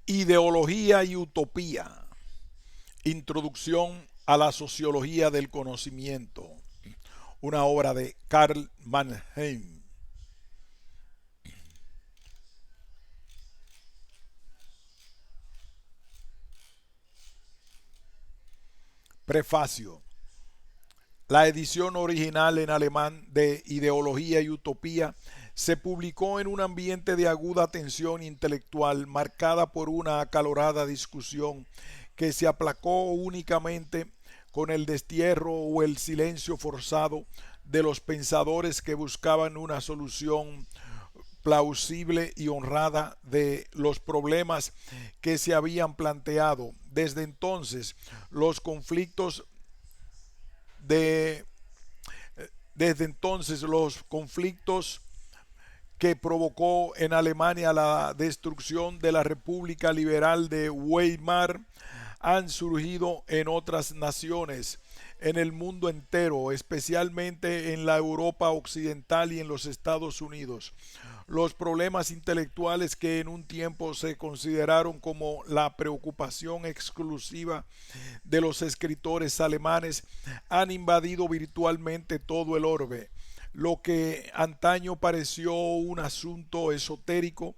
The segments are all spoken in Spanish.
Ideología y utopía. Introducción a la sociología del conocimiento. Una obra de Karl Mannheim. Prefacio. La edición original en alemán de Ideología y Utopía se publicó en un ambiente de aguda tensión intelectual marcada por una acalorada discusión que se aplacó únicamente con el destierro o el silencio forzado de los pensadores que buscaban una solución plausible y honrada de los problemas que se habían planteado. Desde entonces, los conflictos de desde entonces los conflictos que provocó en Alemania la destrucción de la República Liberal de Weimar han surgido en otras naciones, en el mundo entero, especialmente en la Europa occidental y en los Estados Unidos. Los problemas intelectuales que en un tiempo se consideraron como la preocupación exclusiva de los escritores alemanes han invadido virtualmente todo el orbe. Lo que antaño pareció un asunto esotérico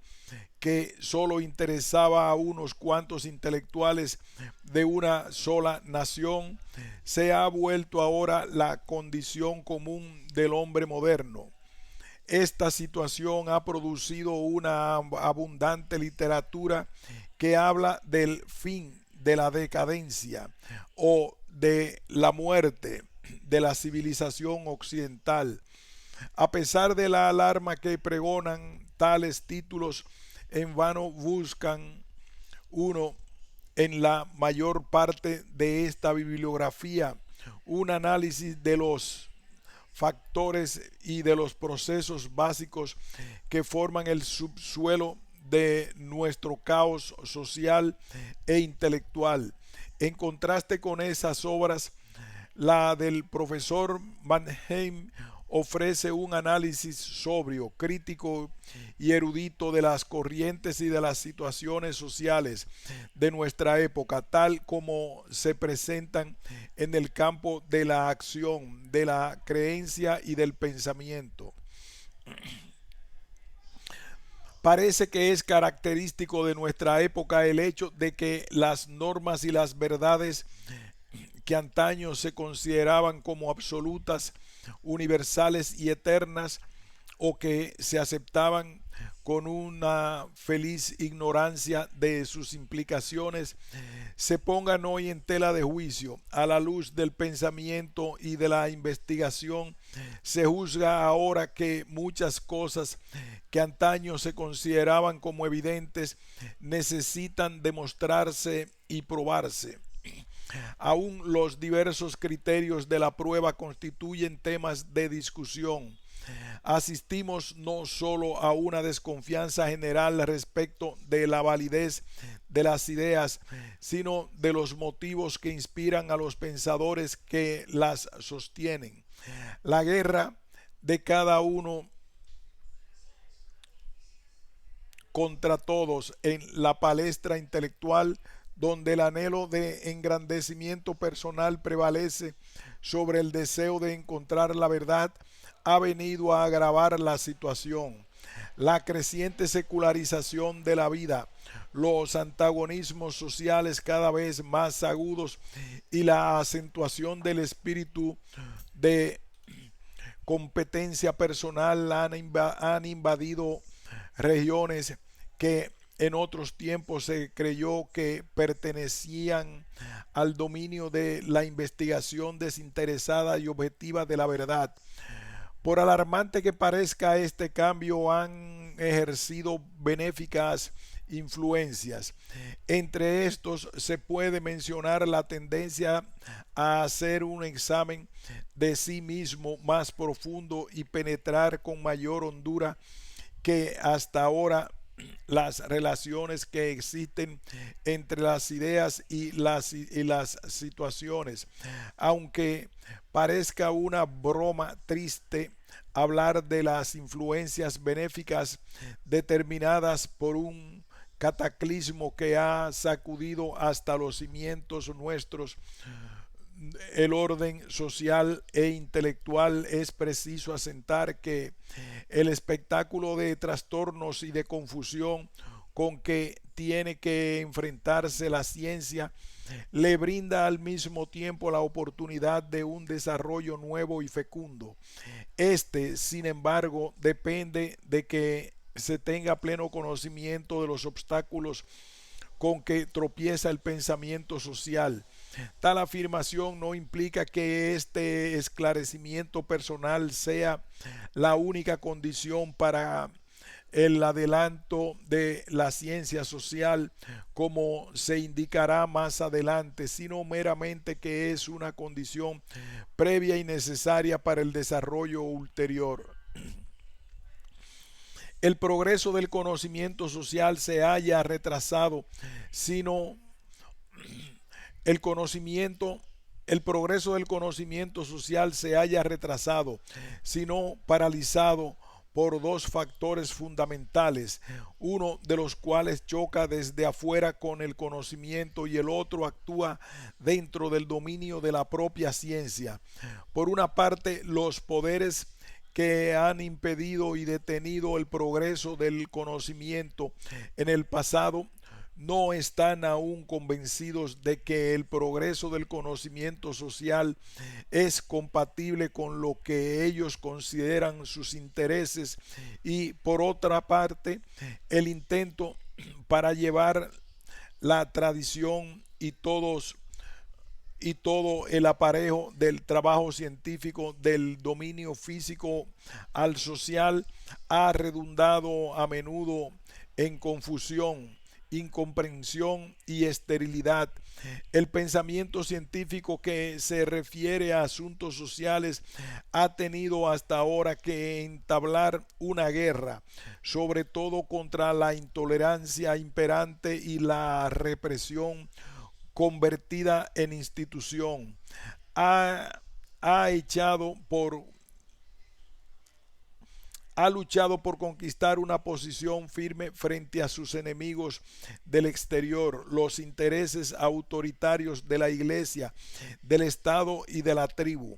que solo interesaba a unos cuantos intelectuales de una sola nación, se ha vuelto ahora la condición común del hombre moderno. Esta situación ha producido una abundante literatura que habla del fin de la decadencia o de la muerte de la civilización occidental. A pesar de la alarma que pregonan tales títulos, en vano buscan uno en la mayor parte de esta bibliografía un análisis de los factores y de los procesos básicos que forman el subsuelo de nuestro caos social e intelectual. En contraste con esas obras, la del profesor Mannheim ofrece un análisis sobrio, crítico y erudito de las corrientes y de las situaciones sociales de nuestra época, tal como se presentan en el campo de la acción, de la creencia y del pensamiento. Parece que es característico de nuestra época el hecho de que las normas y las verdades que antaño se consideraban como absolutas, universales y eternas, o que se aceptaban con una feliz ignorancia de sus implicaciones, se pongan hoy en tela de juicio. A la luz del pensamiento y de la investigación, se juzga ahora que muchas cosas que antaño se consideraban como evidentes necesitan demostrarse y probarse. Aún los diversos criterios de la prueba constituyen temas de discusión. Asistimos no solo a una desconfianza general respecto de la validez de las ideas, sino de los motivos que inspiran a los pensadores que las sostienen. La guerra de cada uno contra todos en la palestra intelectual, donde el anhelo de engrandecimiento personal prevalece sobre el deseo de encontrar la verdad, ha venido a agravar la situación. La creciente secularización de la vida, los antagonismos sociales cada vez más agudos y la acentuación del espíritu de competencia personal han invadido regiones que en otros tiempos se creyó que pertenecían al dominio de la investigación desinteresada y objetiva de la verdad. Por alarmante que parezca este cambio, han ejercido benéficas influencias. Entre estos se puede mencionar la tendencia a hacer un examen de sí mismo más profundo y penetrar con mayor hondura que hasta ahora las relaciones que existen entre las ideas y las situaciones. Aunque parezca una broma triste hablar de las influencias benéficas determinadas por un cataclismo que ha sacudido hasta los cimientos nuestros, el orden social e intelectual, es preciso asentar que el espectáculo de trastornos y de confusión con que tiene que enfrentarse la ciencia le brinda al mismo tiempo la oportunidad de un desarrollo nuevo y fecundo. Este, sin embargo, depende de que se tenga pleno conocimiento de los obstáculos con que tropieza el pensamiento social. Tal afirmación no implica que este esclarecimiento personal sea la única condición para el adelanto de la ciencia social, como se indicará más adelante, sino meramente que es una condición previa y necesaria para el desarrollo ulterior. El progreso del conocimiento social se haya retrasado, sino el conocimiento el progreso del conocimiento social se haya retrasado, sino paralizado por dos factores fundamentales, uno de los cuales choca desde afuera con el conocimiento y el otro actúa dentro del dominio de la propia ciencia. Por una parte, los poderes que han impedido y detenido el progreso del conocimiento en el pasado no están aún convencidos de que el progreso del conocimiento social es compatible con lo que ellos consideran sus intereses, y por otra parte, el intento para llevar la tradición y todo el aparejo del trabajo científico del dominio físico al social ha redundado a menudo en confusión, incomprensión y esterilidad. El pensamiento científico que se refiere a asuntos sociales ha tenido hasta ahora que entablar una guerra, sobre todo contra la intolerancia imperante y la represión convertida en institución. Ha, ha echado por ha luchado por conquistar una posición firme frente a sus enemigos del exterior, los intereses autoritarios de la Iglesia, del Estado y de la tribu.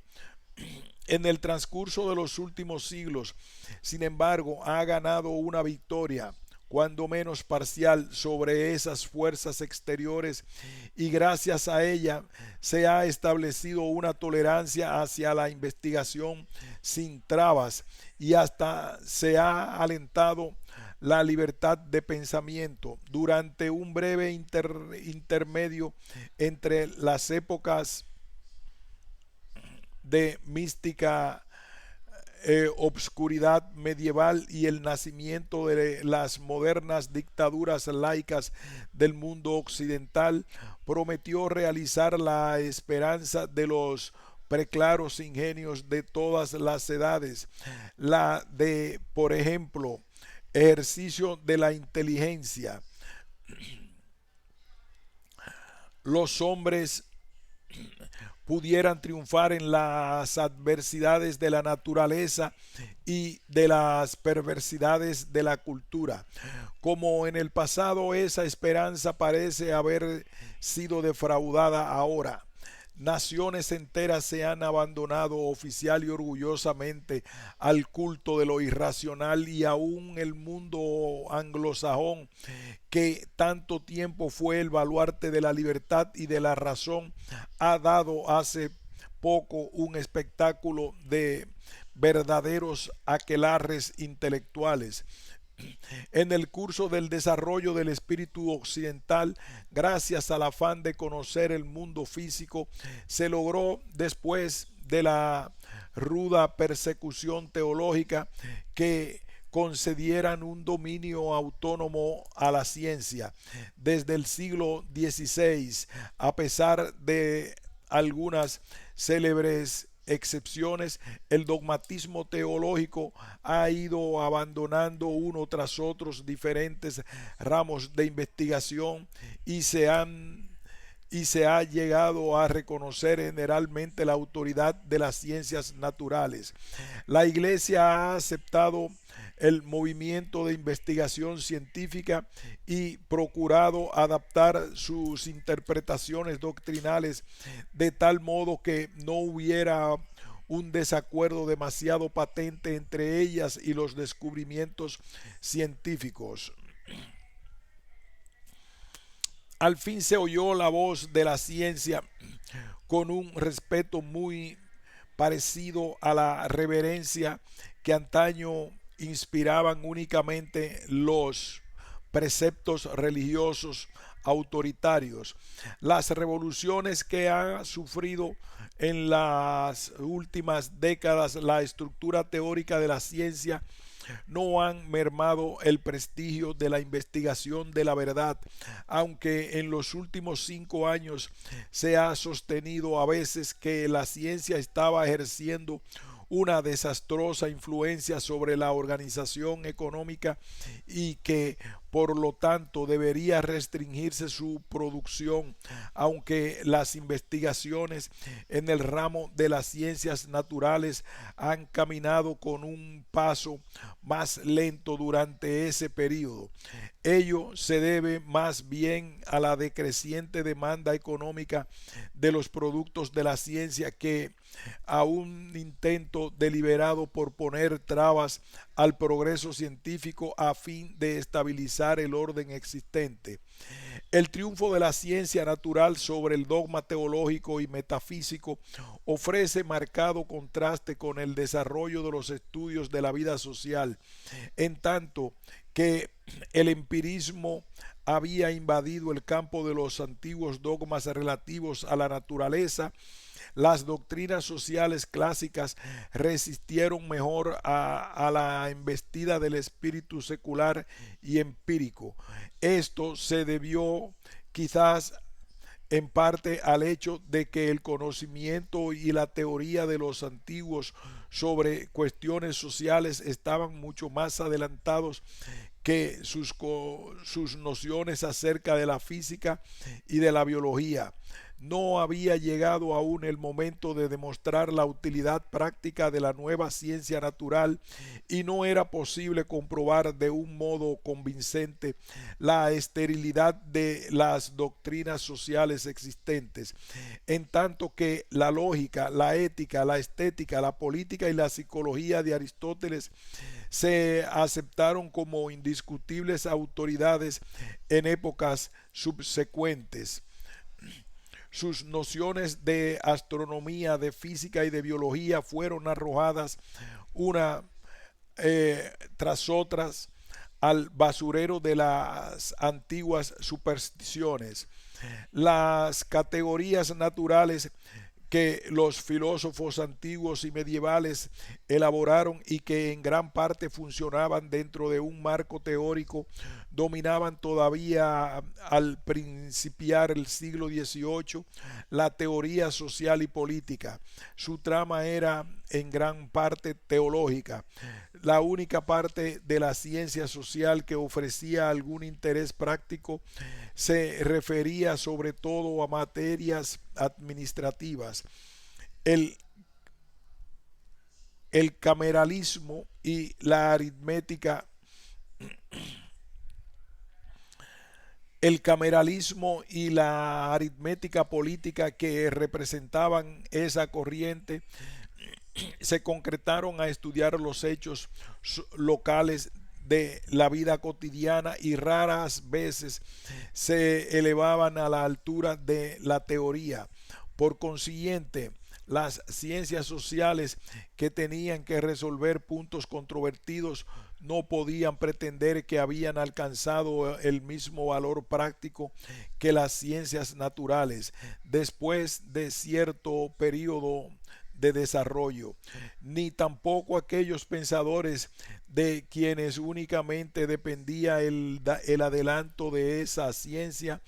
En el transcurso de los últimos siglos, sin embargo, ha ganado una victoria, cuando menos parcial, sobre esas fuerzas exteriores, y gracias a ella se ha establecido una tolerancia hacia la investigación sin trabas, y hasta se ha alentado la libertad de pensamiento durante un breve intermedio entre las épocas de mística obscuridad medieval y el nacimiento de las modernas dictaduras laicas del mundo occidental. Prometió realizar la esperanza de los preclaros ingenios de todas las edades, la de, por ejemplo, ejercicio de la inteligencia. Los hombres pudieran triunfar en las adversidades de la naturaleza y de las perversidades de la cultura. Como en el pasado, esa esperanza parece haber sido defraudada ahora. Naciones enteras se han abandonado oficial y orgullosamente al culto de lo irracional, y aún el mundo anglosajón, que tanto tiempo fue el baluarte de la libertad y de la razón, ha dado hace poco un espectáculo de verdaderos aquelarres intelectuales. En el curso del desarrollo del espíritu occidental, gracias al afán de conocer el mundo físico, se logró, después de la ruda persecución teológica, que concedieran un dominio autónomo a la ciencia. Desde el siglo XVI, a pesar de algunas célebres excepciones, el dogmatismo teológico ha ido abandonando uno tras otros diferentes ramos de investigación, y se han y se ha llegado a reconocer generalmente la autoridad de las ciencias naturales. La Iglesia ha aceptado el movimiento de investigación científica y procurado adaptar sus interpretaciones doctrinales de tal modo que no hubiera un desacuerdo demasiado patente entre ellas y los descubrimientos científicos. Al fin se oyó la voz de la ciencia con un respeto muy parecido a la reverencia que antaño inspiraban únicamente los preceptos religiosos autoritarios. Las revoluciones que ha sufrido en las últimas décadas la estructura teórica de la ciencia no han mermado el prestigio de la investigación de la verdad, aunque en los últimos 5 años se ha sostenido a veces que la ciencia estaba ejerciendo una desastrosa influencia sobre la organización económica y que por lo tanto debería restringirse su producción, aunque las investigaciones en el ramo de las ciencias naturales han caminado con un paso más lento durante ese periodo. Ello se debe más bien a la decreciente demanda económica de los productos de la ciencia que a un intento deliberado por poner trabas al progreso científico a fin de estabilizar el orden existente. El triunfo de la ciencia natural sobre el dogma teológico y metafísico ofrece marcado contraste con el desarrollo de los estudios de la vida social, en tanto que el empirismo había invadido el campo de los antiguos dogmas relativos a la naturaleza. Las doctrinas sociales clásicas resistieron mejor a la embestida del espíritu secular y empírico. Esto se debió quizás en parte al hecho de que el conocimiento y la teoría de los antiguos sobre cuestiones sociales estaban mucho más adelantados que sus nociones acerca de la física y de la biología. No había llegado aún el momento de demostrar la utilidad práctica de la nueva ciencia natural y no era posible comprobar de un modo convincente la esterilidad de las doctrinas sociales existentes, en tanto que la lógica, la ética, la estética, la política y la psicología de Aristóteles se aceptaron como indiscutibles autoridades en épocas subsecuentes. Sus nociones de astronomía, de física y de biología fueron arrojadas una tras otras al basurero de las antiguas supersticiones. Las categorías naturales que los filósofos antiguos y medievales elaboraron y que en gran parte funcionaban dentro de un marco teórico, dominaban todavía al principiar el siglo XVIII la teoría social y política. Su trama era en gran parte teológica. La única parte de la ciencia social que ofrecía algún interés práctico se refería sobre todo a materias administrativas. El, el cameralismo y la aritmética El cameralismo y la aritmética política que representaban esa corriente se concretaron a estudiar los hechos locales de la vida cotidiana y raras veces se elevaban a la altura de la teoría. Por consiguiente, las ciencias sociales que tenían que resolver puntos controvertidos no podían pretender que habían alcanzado el mismo valor práctico que las ciencias naturales después de cierto periodo de desarrollo, ni tampoco aquellos pensadores de quienes únicamente dependía el adelanto de esa ciencia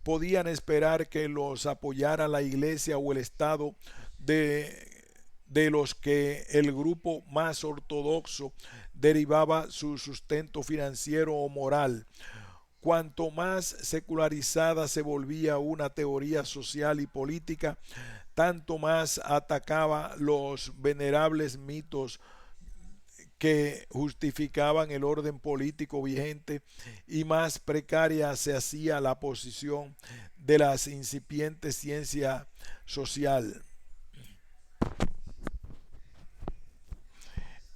podían esperar que los apoyara la Iglesia o el Estado de los que el grupo más ortodoxo derivaba su sustento financiero o moral. Cuanto más secularizada se volvía una teoría social y política, tanto más atacaba los venerables mitos que justificaban el orden político vigente y más precaria se hacía la posición de las incipientes ciencias social.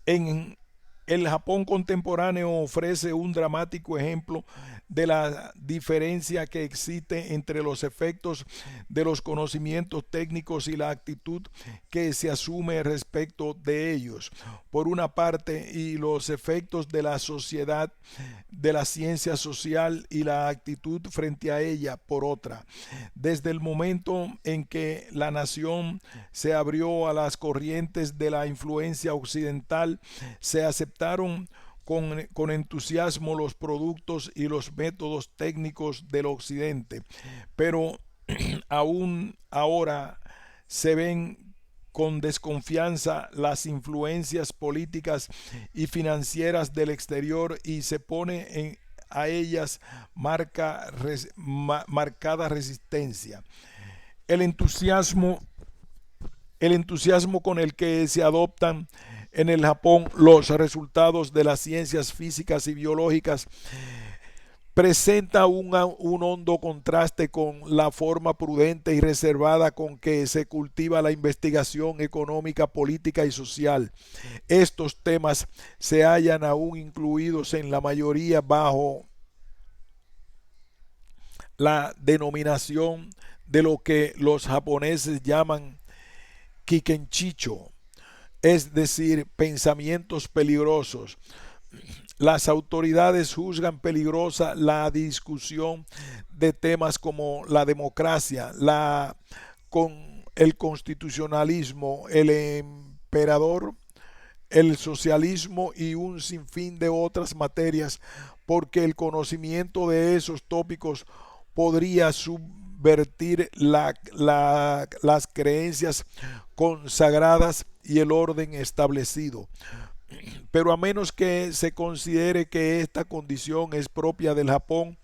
En el Japón contemporáneo ofrece un dramático ejemplo de la diferencia que existe entre los efectos de los conocimientos técnicos y la actitud que se asume respecto de ellos, por una parte, y los efectos de la sociedad, de la ciencia social y la actitud frente a ella, por otra. Desde el momento en que la nación se abrió a las corrientes de la influencia occidental, se aceptaron con entusiasmo los productos y los métodos técnicos del occidente, pero aún ahora se ven con desconfianza las influencias políticas y financieras del exterior y se pone a ellas marcada resistencia. El entusiasmo, el entusiasmo con el que se adoptan en el Japón los resultados de las ciencias físicas y biológicas presenta un hondo contraste con la forma prudente y reservada con que se cultiva la investigación económica, política y social. Estos temas se hallan aún incluidos en la mayoría bajo la denominación de lo que los japoneses llaman kikenchicho, es decir, pensamientos peligrosos. Las autoridades juzgan peligrosa la discusión de temas como la democracia, el constitucionalismo, el emperador, el socialismo y un sinfín de otras materias, porque el conocimiento de esos tópicos podría subvertir las creencias consagradas y el orden establecido. Pero a menos que se considere que esta condición es propia del Japón,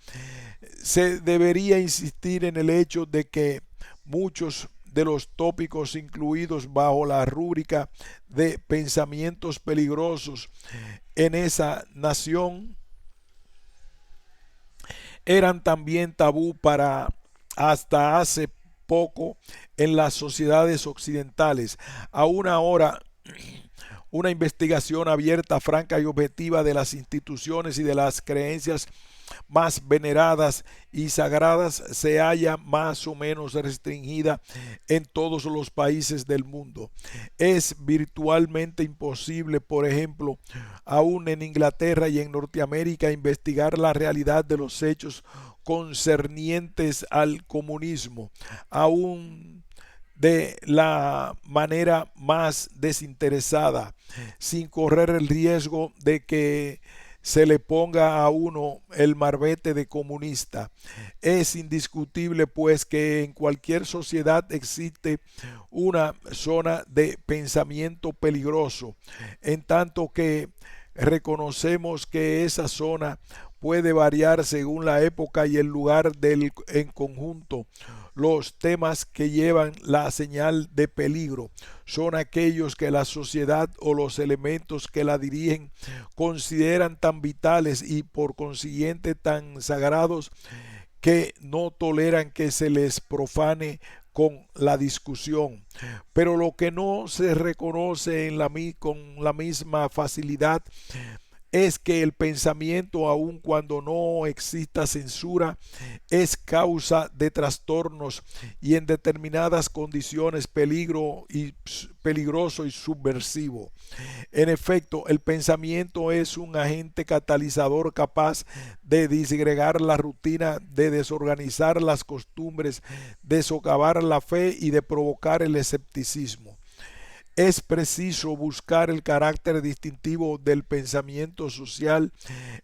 se debería insistir en el hecho de que muchos de los tópicos incluidos bajo la rúbrica de pensamientos peligrosos en esa nación eran también tabú para hasta hace poco en las sociedades occidentales. Aún ahora, una investigación abierta, franca y objetiva de las instituciones y de las creencias más veneradas y sagradas se halla más o menos restringida en todos los países del mundo. Es virtualmente imposible, por ejemplo, aún en Inglaterra y en Norteamérica, investigar la realidad de los hechos concernientes al comunismo, aún de la manera más desinteresada, sin correr el riesgo de que se le ponga a uno el marbete de comunista. Es indiscutible, pues, que en cualquier sociedad existe una zona de pensamiento peligroso, en tanto que reconocemos que esa zona puede variar según la época y el lugar en conjunto. Los temas que llevan la señal de peligro son aquellos que la sociedad o los elementos que la dirigen consideran tan vitales y por consiguiente tan sagrados que no toleran que se les profane con la discusión. Pero lo que no se reconoce con la misma facilidad es que el pensamiento, aun cuando no exista censura, es causa de trastornos y en determinadas condiciones peligroso y subversivo. En efecto, el pensamiento es un agente catalizador capaz de disgregar la rutina, de desorganizar las costumbres, de socavar la fe y de provocar el escepticismo. Es preciso buscar el carácter distintivo del pensamiento social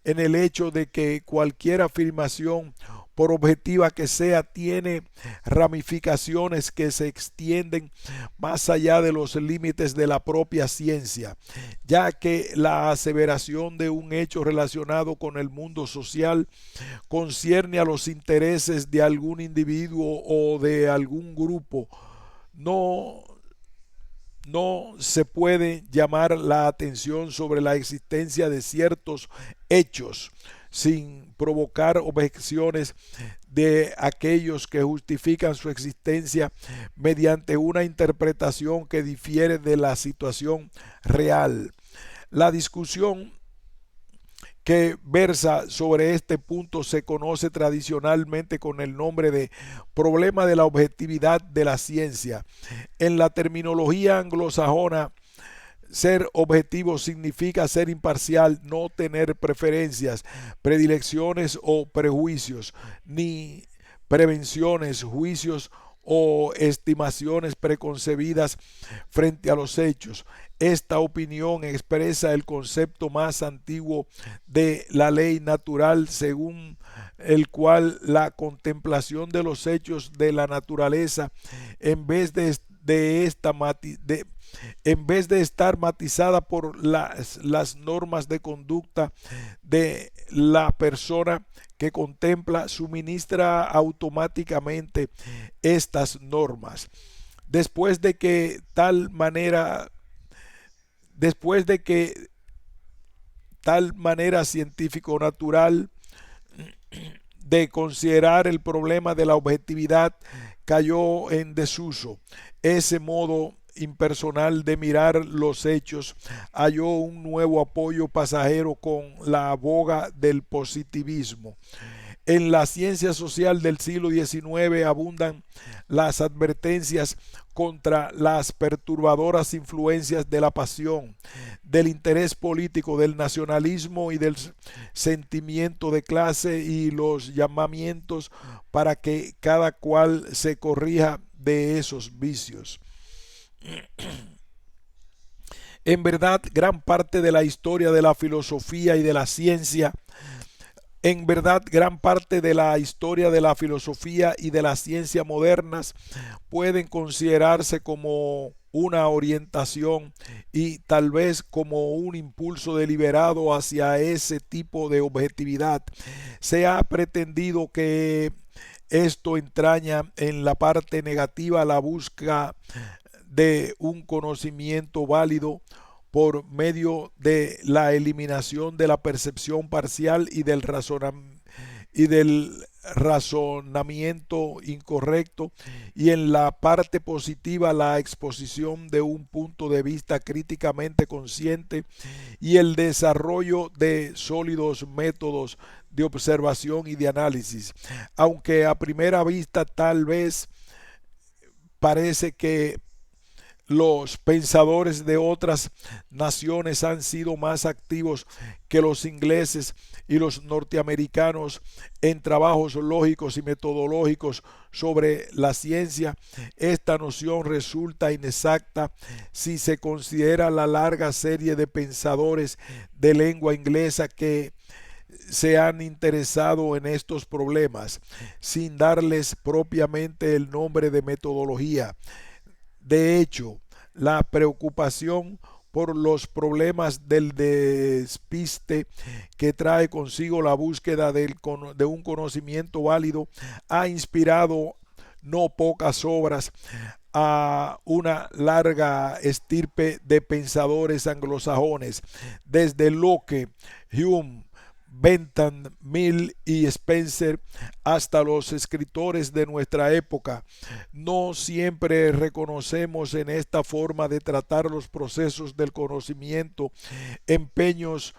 en el hecho de que cualquier afirmación por objetiva que sea, tiene ramificaciones que se extienden más allá de los límites de la propia ciencia, ya que la aseveración de un hecho relacionado con el mundo social concierne a los intereses de algún individuo o de algún grupo. No no se puede llamar la atención sobre la existencia de ciertos hechos sin provocar objeciones de aquellos que justifican su existencia mediante una interpretación que difiere de la situación real. La discusión que versa sobre este punto se conoce tradicionalmente con el nombre de problema de la objetividad de la ciencia. En la terminología anglosajona, ser objetivo significa ser imparcial, no tener preferencias, predilecciones o prejuicios, ni prevenciones, juicios o estimaciones preconcebidas frente a los hechos. Esta opinión expresa el concepto más antiguo de la ley natural, según el cual la contemplación de los hechos de la naturaleza, en vez de estar matizada por las normas de conducta de la persona que contempla, suministra automáticamente estas normas. Después de que tal manera científico-natural de considerar el problema de la objetividad cayó en desuso, ese modo impersonal de mirar los hechos halló un nuevo apoyo pasajero con la boga del positivismo. En la ciencia social del siglo XIX abundan las advertencias contra las perturbadoras influencias de la pasión, del interés político, del nacionalismo y del sentimiento de clase, y los llamamientos para que cada cual se corrija de esos vicios. En verdad, gran parte de la historia de la filosofía y de la ciencia modernas pueden considerarse como una orientación y tal vez como un impulso deliberado hacia ese tipo de objetividad. Se ha pretendido que esto entraña en la parte negativa la búsqueda de un conocimiento válido por medio de la eliminación de la percepción parcial y del razonamiento incorrecto, y en la parte positiva la exposición de un punto de vista críticamente consciente y el desarrollo de sólidos métodos de observación y de análisis. Aunque a primera vista tal vez parece que los pensadores de otras naciones han sido más activos que los ingleses y los norteamericanos en trabajos lógicos y metodológicos sobre la ciencia, esta noción resulta inexacta si se considera la larga serie de pensadores de lengua inglesa que se han interesado en estos problemas, sin darles propiamente el nombre de metodología. De hecho, la preocupación por los problemas del despiste que trae consigo la búsqueda de un conocimiento válido ha inspirado no pocas obras a una larga estirpe de pensadores anglosajones, desde Locke, Hume, Bentham, Mill y Spencer hasta los escritores de nuestra época. No siempre reconocemos en esta forma de tratar los procesos del conocimiento empeñosos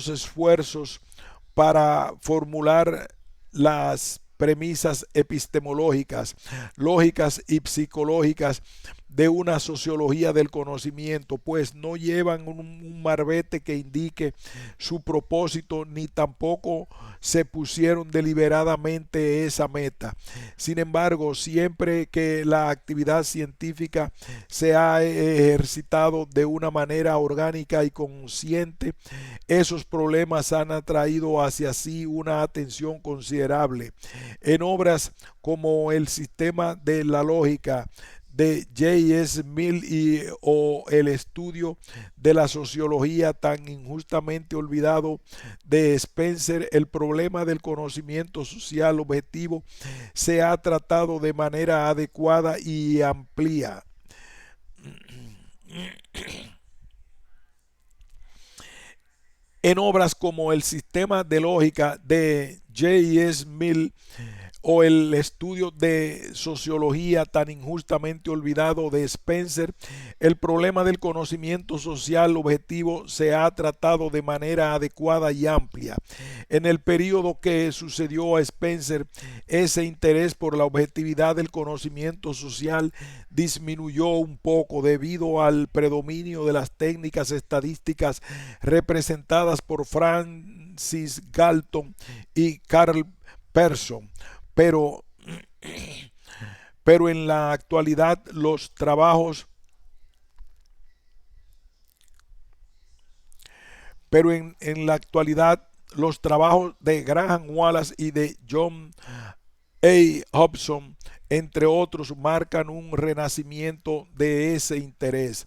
esfuerzos para formular las premisas epistemológicas, lógicas y psicológicas de una sociología del conocimiento, pues no llevan un marbete que indique su propósito ni tampoco se pusieron deliberadamente esa meta. Sin embargo, siempre que la actividad científica se ha ejercitado de una manera orgánica y consciente, esos problemas han atraído hacia sí una atención considerable. En obras como El sistema de la lógica de J.S. Mill o el estudio de la sociología tan injustamente olvidado de Spencer, el problema del conocimiento social objetivo se ha tratado de manera adecuada y amplia. En obras como El sistema de lógica de J.S. Mill o el estudio de sociología tan injustamente olvidado de Spencer, el problema del conocimiento social objetivo se ha tratado de manera adecuada y amplia. En el periodo que sucedió a Spencer, ese interés por la objetividad del conocimiento social disminuyó un poco debido al predominio de las técnicas estadísticas representadas por Francis Galton y Carl Pearson. Pero, pero en la actualidad los trabajos en la actualidad los trabajos de Graham Wallace y de John Hobson, entre otros, marcan un renacimiento de ese interés.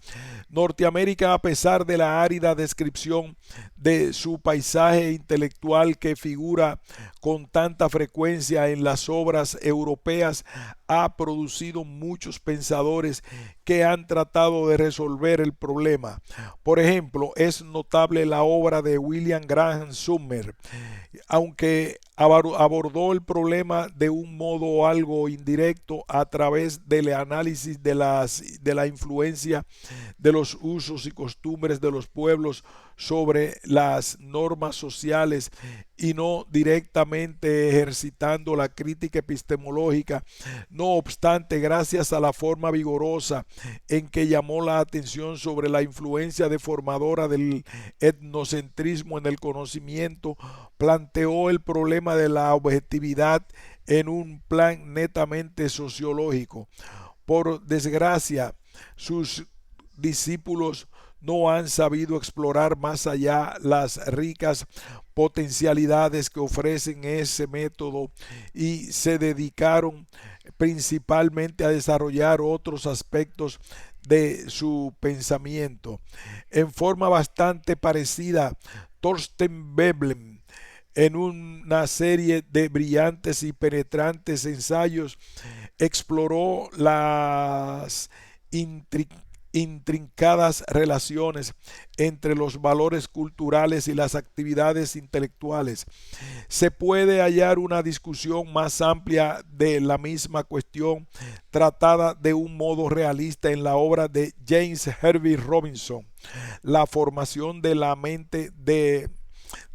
Norteamérica, a pesar de la árida descripción de su paisaje intelectual que figura con tanta frecuencia en las obras europeas, ha producido muchos pensadores que han tratado de resolver el problema. Por ejemplo, es notable la obra de William Graham Sumner, aunque abordó el problema de un modo algo indirecto a través del análisis de la influencia de los usos y costumbres de los pueblos sobre las normas sociales y no directamente ejercitando la crítica epistemológica. No obstante, gracias a la forma vigorosa en que llamó la atención sobre la influencia deformadora del etnocentrismo en el conocimiento, planteó el problema de la objetividad en un plan netamente sociológico. Por desgracia, sus discípulos no han sabido explorar más allá las ricas potencialidades que ofrecen ese método y se dedicaron principalmente a desarrollar otros aspectos de su pensamiento. En forma bastante parecida, Thorstein Veblen, en una serie de brillantes y penetrantes ensayos, exploró las intrincadas relaciones entre los valores culturales y las actividades intelectuales. Se puede hallar una discusión más amplia de la misma cuestión tratada de un modo realista en la obra de James Hervey Robinson, La formación de la mente de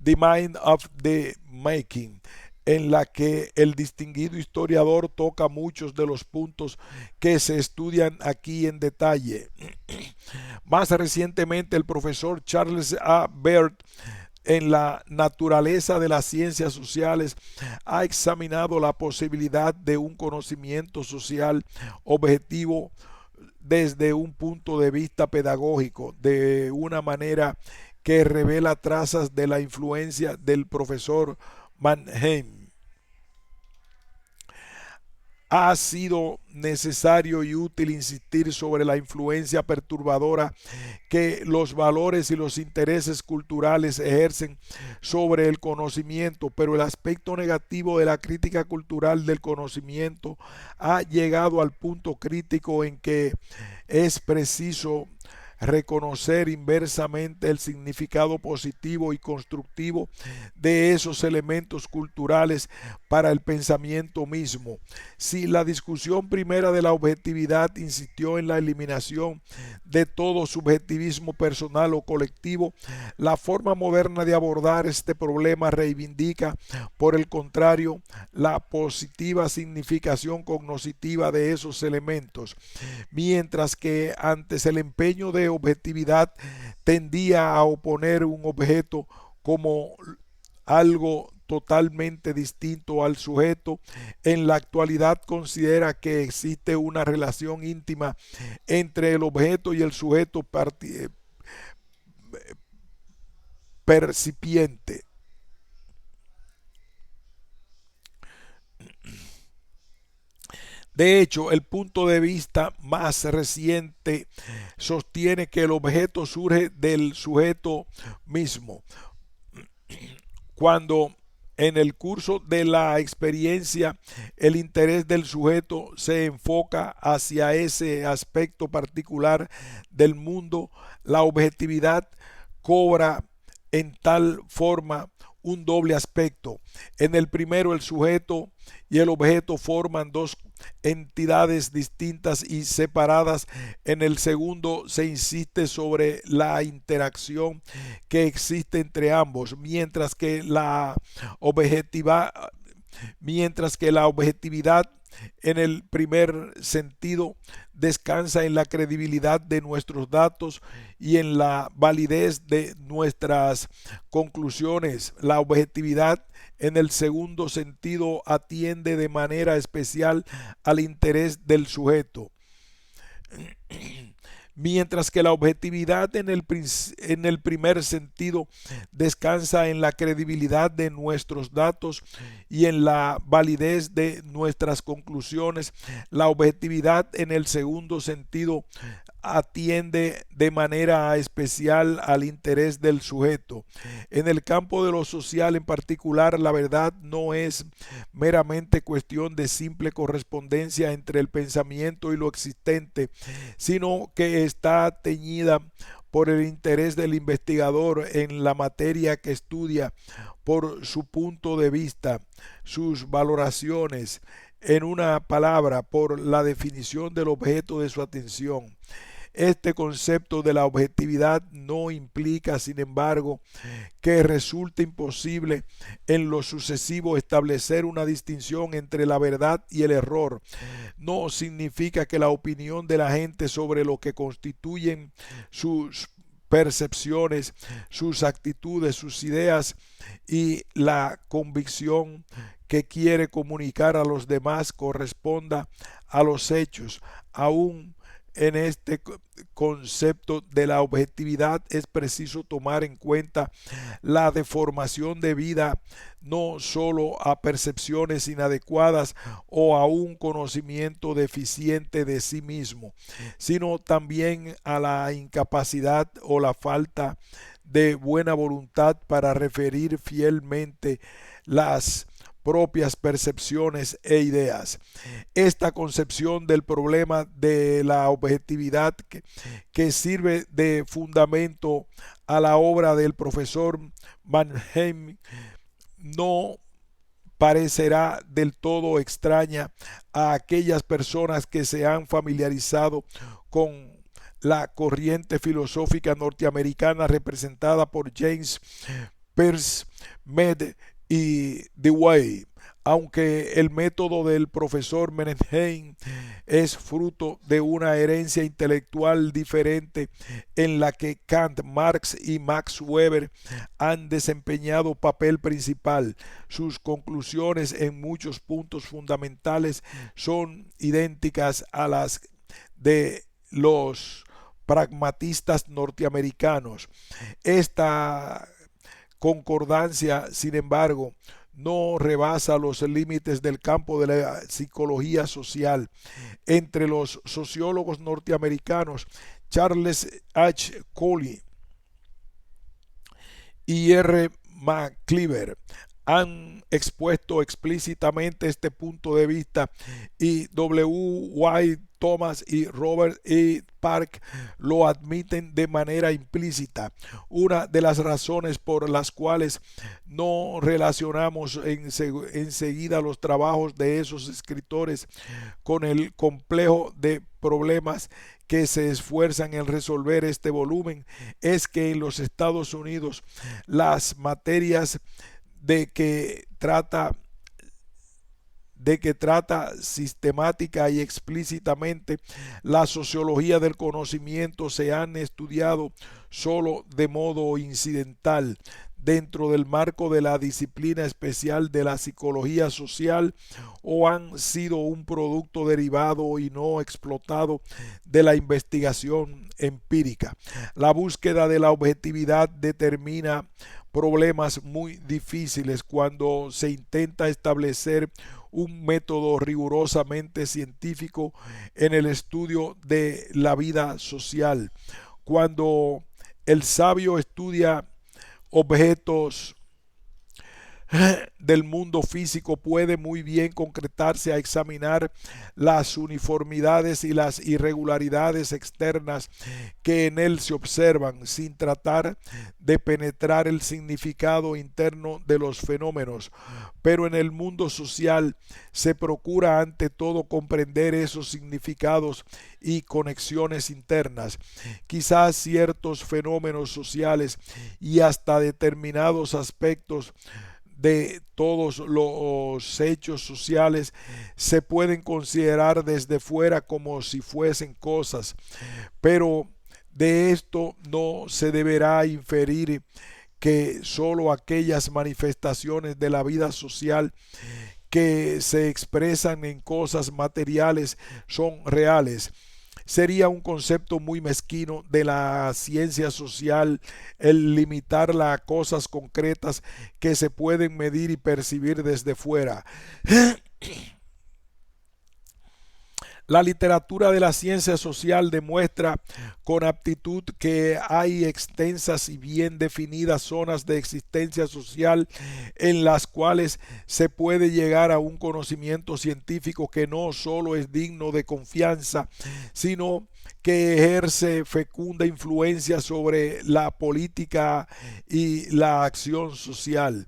The Mind of the Making, en la que el distinguido historiador toca muchos de los puntos que se estudian aquí en detalle. Más recientemente, el profesor Charles A. Baird, en La naturaleza de las ciencias sociales, ha examinado la posibilidad de un conocimiento social objetivo desde un punto de vista pedagógico, de una manera que revela trazas de la influencia del profesor Mannheim. Ha sido necesario y útil insistir sobre la influencia perturbadora que los valores y los intereses culturales ejercen sobre el conocimiento, pero el aspecto negativo de la crítica cultural del conocimiento ha llegado al punto crítico en que es preciso reconocer inversamente el significado positivo y constructivo de esos elementos culturales para el pensamiento mismo. Si la discusión primera de la objetividad insistió en la eliminación de todo subjetivismo personal o colectivo, la forma moderna de abordar este problema reivindica, por el contrario, la positiva significación cognoscitiva de esos elementos, mientras que antes el empeño de objetividad tendía a oponer un objeto como algo totalmente distinto al sujeto. En la actualidad considera que existe una relación íntima entre el objeto y el sujeto percipiente. De hecho, el punto de vista más reciente sostiene que el objeto surge del sujeto mismo. Cuando en el curso de la experiencia el interés del sujeto se enfoca hacia ese aspecto particular del mundo, la objetividad cobra en tal forma un doble aspecto. En el primero, el sujeto y el objeto forman dos entidades distintas y separadas. En el segundo se insiste sobre la interacción que existe entre ambos, mientras que la objetividad en el primer sentido descansa en la credibilidad de nuestros datos y en la validez de nuestras conclusiones. La objetividad en el segundo sentido atiende de manera especial al interés del sujeto, mientras que la objetividad en el primer sentido descansa en la credibilidad de nuestros datos y en la validez de nuestras conclusiones. La objetividad en el segundo sentido atiende de manera especial al interés del sujeto. En el campo de lo social en particular, la verdad no es meramente cuestión de simple correspondencia entre el pensamiento y lo existente, sino que está teñida por el interés del investigador en la materia que estudia, por su punto de vista, sus valoraciones, en una palabra, por la definición del objeto de su atención. Este concepto de la objetividad no implica, sin embargo, que resulte imposible en lo sucesivo establecer una distinción entre la verdad y el error. No significa que la opinión de la gente sobre lo que constituyen sus percepciones, sus actitudes, sus ideas y la convicción que quiere comunicar a los demás corresponda a los hechos. Aún en este concepto de la objetividad es preciso tomar en cuenta la deformación debida no solo a percepciones inadecuadas o a un conocimiento deficiente de sí mismo, sino también a la incapacidad o la falta de buena voluntad para referir fielmente las propias percepciones e ideas. Esta concepción del problema de la objetividad que sirve de fundamento a la obra del profesor Mannheim no parecerá del todo extraña a aquellas personas que se han familiarizado con la corriente filosófica norteamericana representada por James Peirce, Mead y Dewey. Aunque el método del profesor Mannheim es fruto de una herencia intelectual diferente en la que Kant, Marx y Max Weber han desempeñado papel principal, sus conclusiones en muchos puntos fundamentales son idénticas a las de los pragmatistas norteamericanos. Esta concordancia, sin embargo, no rebasa los límites del campo de la psicología social. Entre los sociólogos norteamericanos, Charles H. Coley y R. McCleaver han expuesto explícitamente este punto de vista, y W. White Thomas y Robert E. Park lo admiten de manera implícita. Una de las razones por las cuales no relacionamos enseguida los trabajos de esos escritores con el complejo de problemas que se esfuerzan en resolver este volumen es que en los Estados Unidos las materias de que trata sistemática y explícitamente la sociología del conocimiento se han estudiado solo de modo incidental dentro del marco de la disciplina especial de la psicología social o han sido un producto derivado y no explotado de la investigación empírica. La búsqueda de la objetividad determina problemas muy difíciles cuando se intenta establecer un método rigurosamente científico en el estudio de la vida social. Cuando el sabio estudia objetos del mundo físico puede muy bien concretarse a examinar las uniformidades y las irregularidades externas que en él se observan, sin tratar de penetrar el significado interno de los fenómenos. Pero en el mundo social se procura ante todo comprender esos significados y conexiones internas. Quizás ciertos fenómenos sociales y hasta determinados aspectos de todos los hechos sociales se pueden considerar desde fuera como si fuesen cosas, pero de esto no se deberá inferir que sólo aquellas manifestaciones de la vida social que se expresan en cosas materiales son reales. Sería un concepto muy mezquino de la ciencia social el limitarla a cosas concretas que se pueden medir y percibir desde fuera. La literatura de la ciencia social demuestra con aptitud que hay extensas y bien definidas zonas de existencia social en las cuales se puede llegar a un conocimiento científico que no solo es digno de confianza, sino que ejerce fecunda influencia sobre la política y la acción social.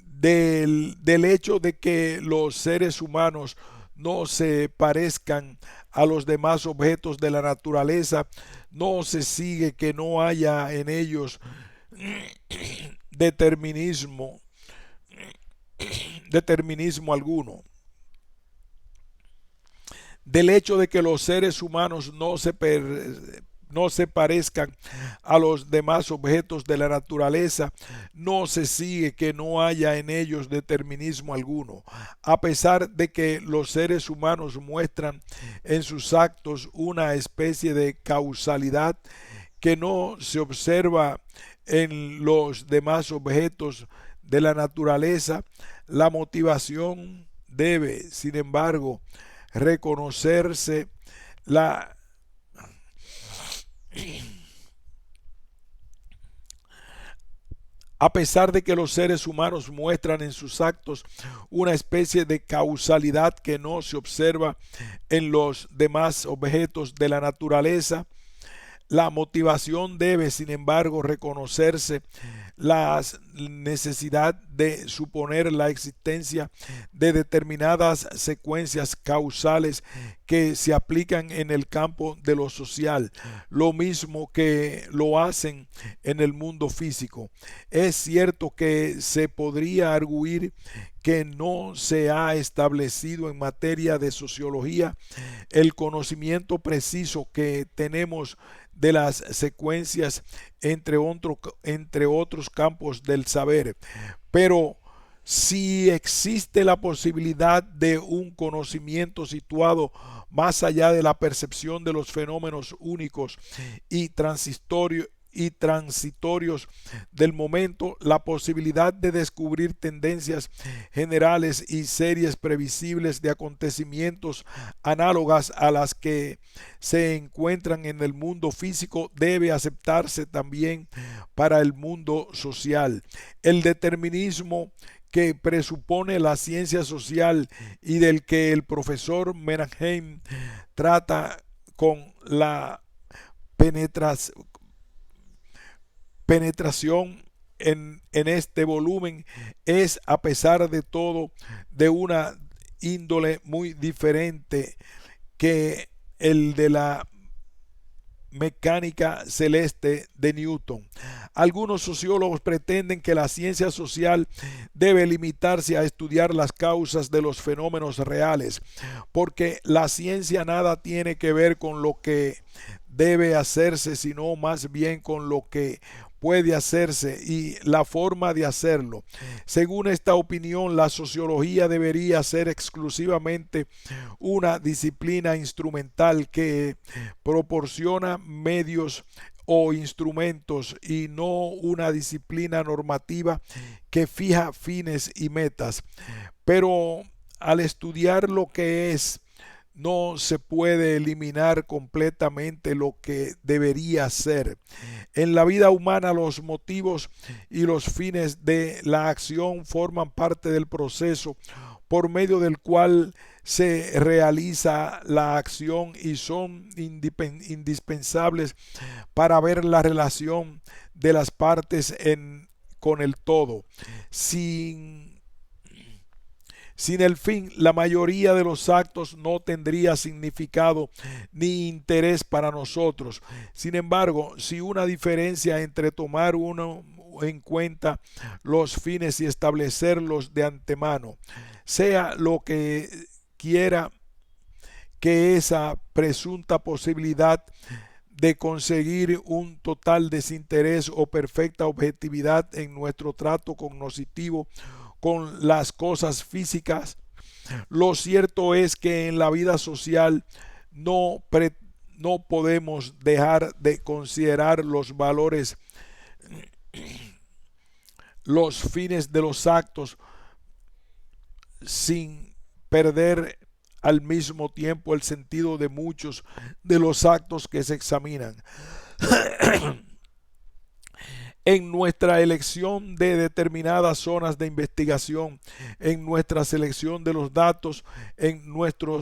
Del hecho de que los seres humanos no se parezcan a los demás objetos de la naturaleza, no se sigue que no haya en ellos determinismo, determinismo alguno. Del hecho de que los seres humanos no se parezcan a los demás objetos de la naturaleza, no se sigue que no haya en ellos determinismo alguno. A pesar de que los seres humanos muestran en sus actos una especie de causalidad que no se observa en los demás objetos de la naturaleza, la motivación debe, sin embargo, reconocerse la A pesar de que los seres humanos muestran en sus actos una especie de causalidad que no se observa en los demás objetos de la naturaleza, la motivación debe, sin embargo, reconocerse la necesidad de suponer la existencia de determinadas secuencias causales que se aplican en el campo de lo social, lo mismo que lo hacen en el mundo físico. Es cierto que se podría arguir que no se ha establecido en materia de sociología el conocimiento preciso que tenemos de las secuencias entre otros campos del saber, pero si existe la posibilidad de un conocimiento situado más allá de la percepción de los fenómenos únicos y transitorios del momento, la posibilidad de descubrir tendencias generales y series previsibles de acontecimientos análogas a las que se encuentran en el mundo físico debe aceptarse también para el mundo social. El determinismo que presupone la ciencia social y del que el profesor Menachem trata con la penetración en este volumen, es, a pesar de todo, de una índole muy diferente que el de la mecánica celeste de Newton. Algunos sociólogos pretenden que la ciencia social debe limitarse a estudiar las causas de los fenómenos reales, porque la ciencia nada tiene que ver con lo que debe hacerse, sino más bien con lo que puede hacerse y la forma de hacerlo. Según esta opinión, la sociología debería ser exclusivamente una disciplina instrumental que proporciona medios o instrumentos y no una disciplina normativa que fija fines y metas. Pero al estudiar lo que es, no se puede eliminar completamente lo que debería ser. En la vida humana, los motivos y los fines de la acción forman parte del proceso por medio del cual se realiza la acción y son indispensables para ver la relación de las partes con el todo. Sin el fin, la mayoría de los actos no tendría significado ni interés para nosotros. Sin embargo, si una diferencia entre tomar uno en cuenta los fines y establecerlos de antemano, sea lo que quiera que esa presunta posibilidad de conseguir un total desinterés o perfecta objetividad en nuestro trato cognoscitivo con las cosas físicas, lo cierto es que en la vida social no podemos dejar de considerar los valores, los fines de los actos, sin perder al mismo tiempo el sentido de muchos de los actos que se examinan. En nuestra elección de determinadas zonas de investigación, en nuestra selección de los datos, en nuestro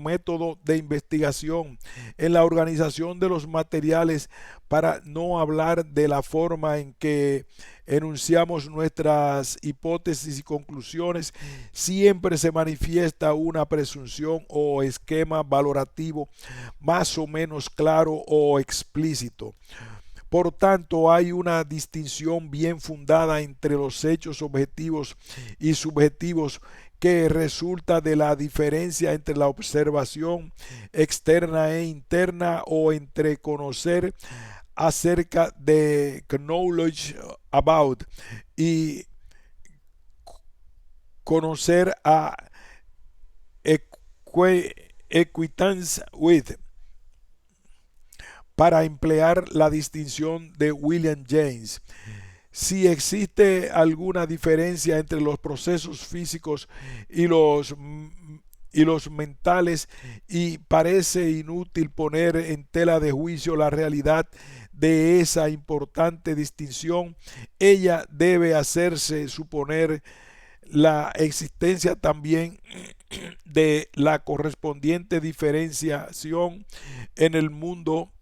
método de investigación, en la organización de los materiales, para no hablar de la forma en que enunciamos nuestras hipótesis y conclusiones, siempre se manifiesta una presunción o esquema valorativo más o menos claro o explícito. Por tanto, hay una distinción bien fundada entre los hechos objetivos y subjetivos que resulta de la diferencia entre la observación externa e interna, o entre conocer acerca de knowledge about y conocer a acquaintance with, para emplear la distinción de William James. Si existe alguna diferencia entre los procesos físicos y los mentales, y parece inútil poner en tela de juicio la realidad de esa importante distinción, ella debe hacerse suponer la existencia también de la correspondiente diferenciación en el mundo.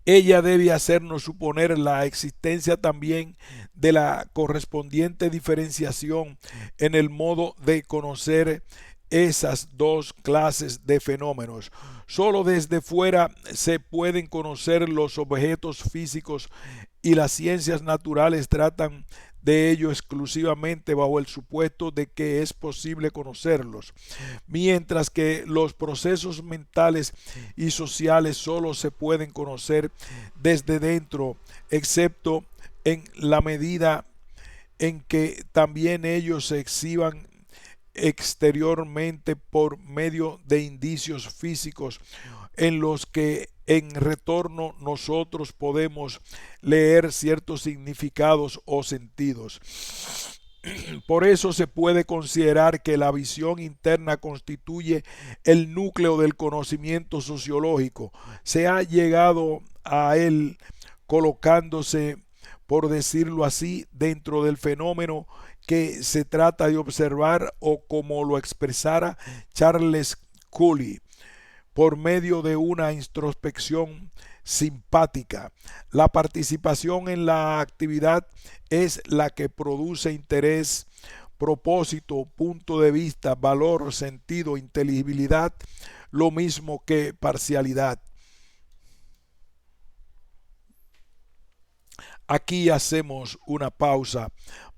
Ella debe hacernos suponer la existencia también de la correspondiente diferenciación en el modo de conocer esas dos clases de fenómenos. Solo desde fuera se pueden conocer los objetos físicos, y las ciencias naturales tratan de ello exclusivamente bajo el supuesto de que es posible conocerlos, mientras que los procesos mentales y sociales solo se pueden conocer desde dentro, excepto en la medida en que también ellos se exhiban exteriormente por medio de indicios físicos en los que en retorno nosotros podemos leer ciertos significados o sentidos. Por eso se puede considerar que la visión interna constituye el núcleo del conocimiento sociológico. Se ha llegado a él colocándose, por decirlo así, dentro del fenómeno que se trata de observar, o como lo expresara Charles Cooley, por medio de una introspección simpática. La participación en la actividad es la que produce interés, propósito, punto de vista, valor, sentido, inteligibilidad, lo mismo que parcialidad. Aquí hacemos una pausa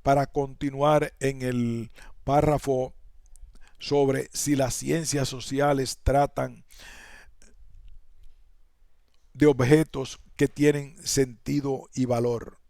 para continuar en el párrafo sobre si las ciencias sociales tratan de objetos que tienen sentido y valor.